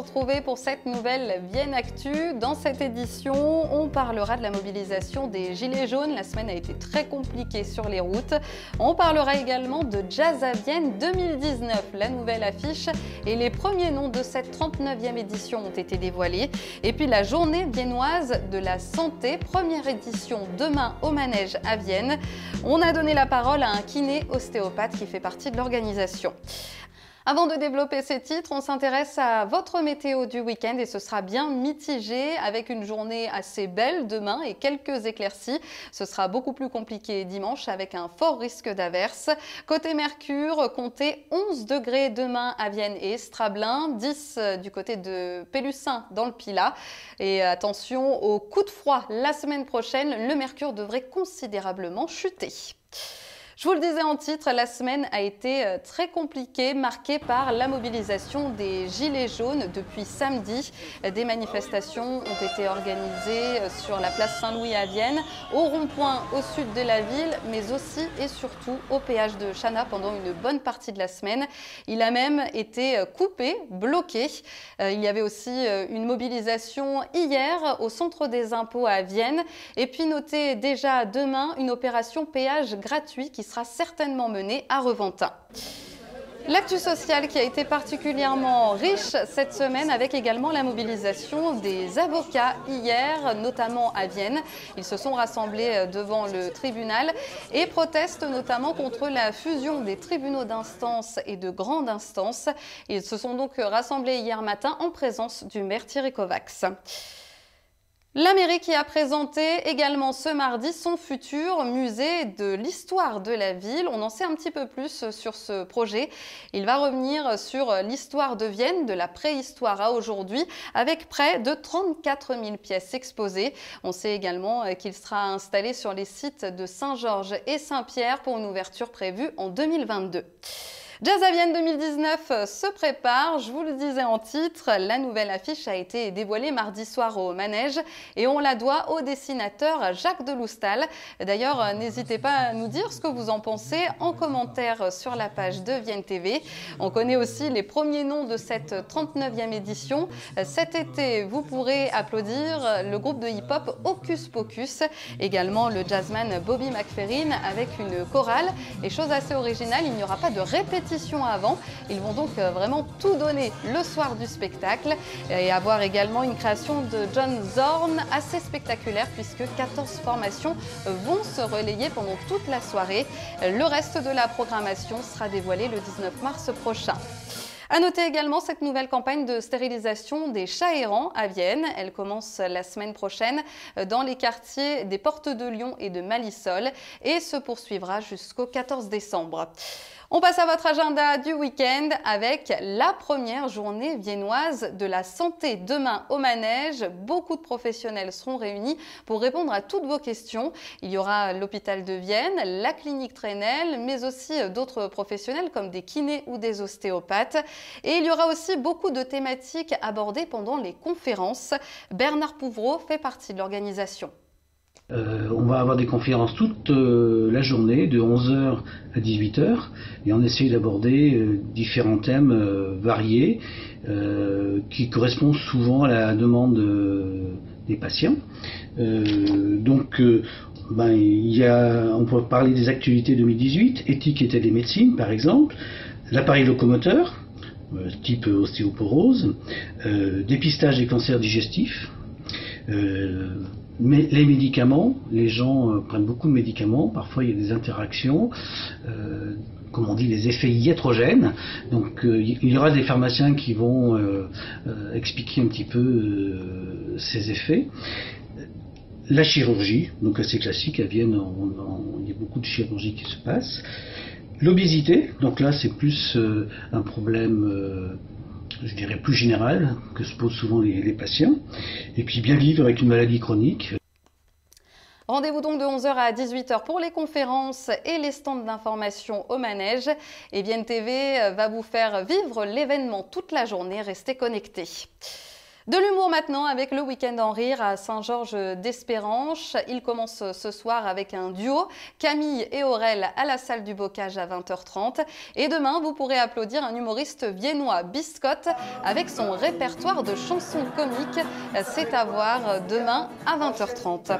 retrouver pour cette nouvelle Vienne Actu. Dans cette édition, on parlera de la mobilisation des Gilets jaunes. La semaine a été très compliquée sur les routes. On parlera également de Jazz à Vienne 2019, la nouvelle affiche et les premiers noms de cette 39e édition ont été dévoilés. Et puis la journée viennoise de la santé, première édition demain au Manège à Vienne. On a donné la parole à un kiné ostéopathe qui fait partie de l'organisation. Avant de développer ces titres, on s'intéresse à votre météo du week-end et ce sera bien mitigé avec une journée assez belle demain et quelques éclaircies. Ce sera beaucoup plus compliqué dimanche avec un fort risque d'averse. Côté Mercure, comptez 11 degrés demain à Vienne et Estrablin, 10 du côté de Pélussin dans le Pilat. Et attention aux coups de froid la semaine prochaine, le Mercure devrait considérablement chuter. Je vous le disais en titre, la semaine a été très compliquée, marquée par la mobilisation des Gilets jaunes depuis samedi. Des manifestations ont été organisées sur la place Saint-Louis à Vienne, au rond-point au sud de la ville, mais aussi et surtout au péage de Chana pendant une bonne partie de la semaine. Il a même été coupé, bloqué. Il y avait aussi une mobilisation hier au centre des impôts à Vienne. Et puis notez déjà demain une opération péage gratuit qui sera certainement menée à Reventin. L'actu sociale qui a été particulièrement riche cette semaine avec également la mobilisation des avocats hier, notamment à Vienne. Ils se sont rassemblés devant le tribunal et protestent notamment contre la fusion des tribunaux d'instance et de grande instance. Ils se sont donc rassemblés hier matin en présence du maire Thierry Kovacs. La mairie qui a présenté également ce mardi son futur musée de l'histoire de la ville. On en sait un petit peu plus sur ce projet. Il va revenir sur l'histoire de Vienne, de la préhistoire à aujourd'hui, avec près de 34 000 pièces exposées. On sait également qu'il sera installé sur les sites de Saint-Georges et Saint-Pierre pour une ouverture prévue en 2022. Jazz à Vienne 2019 se prépare, je vous le disais en titre, la nouvelle affiche a été dévoilée mardi soir au Manège et on la doit au dessinateur Jacques Deloustal. D'ailleurs, n'hésitez pas à nous dire ce que vous en pensez en commentaire sur la page de Vienne TV. On connaît aussi les premiers noms de cette 39e édition. Cet été, vous pourrez applaudir le groupe de hip-hop Hocus Pocus, également le jazzman Bobby McFerrin avec une chorale. Et chose assez originale, il n'y aura pas de répétition avant. Ils vont donc vraiment tout donner le soir du spectacle et avoir également une création de John Zorn assez spectaculaire puisque 14 formations vont se relayer pendant toute la soirée. Le reste de la programmation sera dévoilé le 19 mars prochain. À noter également cette nouvelle campagne de stérilisation des chats errants à Vienne. Elle commence la semaine prochaine dans les quartiers des Portes de Lyon et de Malisol et se poursuivra jusqu'au 14 décembre. On passe à votre agenda du week-end avec la première journée viennoise de la santé demain au Manège. Beaucoup de professionnels seront réunis pour répondre à toutes vos questions. Il y aura l'hôpital de Vienne, la clinique Trenel, mais aussi d'autres professionnels comme des kinés ou des ostéopathes. Et il y aura aussi beaucoup de thématiques abordées pendant les conférences. Bernard Pouvreau fait partie de l'organisation. On va avoir des conférences toute la journée, de 11h à 18h, et on essaie d'aborder différents thèmes variés qui correspondent souvent à la demande des patients. On peut parler des actualités 2018, éthique et télémédecine par exemple, l'appareil locomoteur, type ostéoporose, dépistage des cancers digestifs, mais les médicaments, les gens prennent beaucoup de médicaments, parfois il y a des interactions, comme on dit, les effets iatrogènes. Donc il y aura des pharmaciens qui vont expliquer un petit peu ces effets. La chirurgie, donc assez classique, à Vienne il y a beaucoup de chirurgie qui se passe. L'obésité, donc là c'est plus un problème je dirais plus général que se posent souvent les patients, et puis bien vivre avec une maladie chronique. Rendez-vous donc de 11h à 18h pour les conférences et les stands d'information au Manège. Et Vienne TV va vous faire vivre l'événement toute la journée. Restez connectés. De l'humour maintenant avec le Week-end en rire à Saint-Georges-d'Espéranche. Il commence ce soir avec un duo, Camille et Aurel à la salle du Bocage à 20h30. Et demain, vous pourrez applaudir un humoriste viennois, Biscotte, avec son répertoire de chansons comiques. C'est à voir demain à 20h30.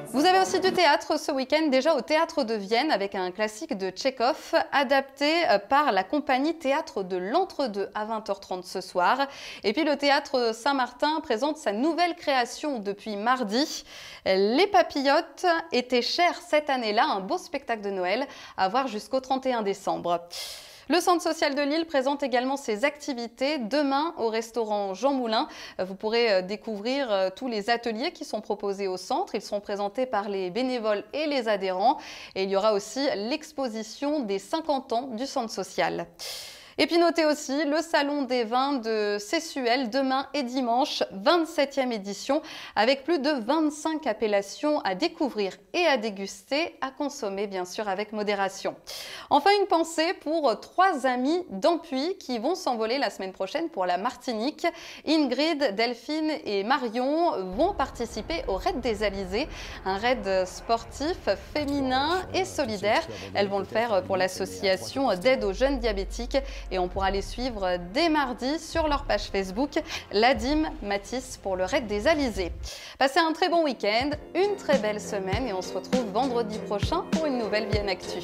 Vous avez aussi du théâtre ce week-end, déjà au Théâtre de Vienne, avec un classique de Tchekhov, adapté par la compagnie Théâtre de l'Entre-deux à 20h30 ce soir. Et puis le Théâtre Saint-Martin présente sa nouvelle création depuis mardi. Les Papillotes étaient chers cette année-là, un beau spectacle de Noël à voir jusqu'au 31 décembre. Le Centre social de Lille présente également ses activités demain au restaurant Jean Moulin. Vous pourrez découvrir tous les ateliers qui sont proposés au centre. Ils sont présentés par les bénévoles et les adhérents. Et il y aura aussi l'exposition des 50 ans du centre social. Et puis notez aussi le Salon des vins de Sessuel demain et dimanche, 27e édition, avec plus de 25 appellations à découvrir et à déguster, à consommer bien sûr avec modération. Enfin, une pensée pour 3 amis d'Ampuis qui vont s'envoler la semaine prochaine pour la Martinique. Ingrid, Delphine et Marion vont participer au Raid des Alizés, un raid sportif, féminin et solidaire. Elles vont le faire pour l'association d'aide aux jeunes diabétiques. Et on pourra les suivre dès mardi sur leur page Facebook, l'ADIM Matisse pour le Raid des Alizés. Passez un très bon week-end, une très belle semaine et on se retrouve vendredi prochain pour une nouvelle Vienne Actu.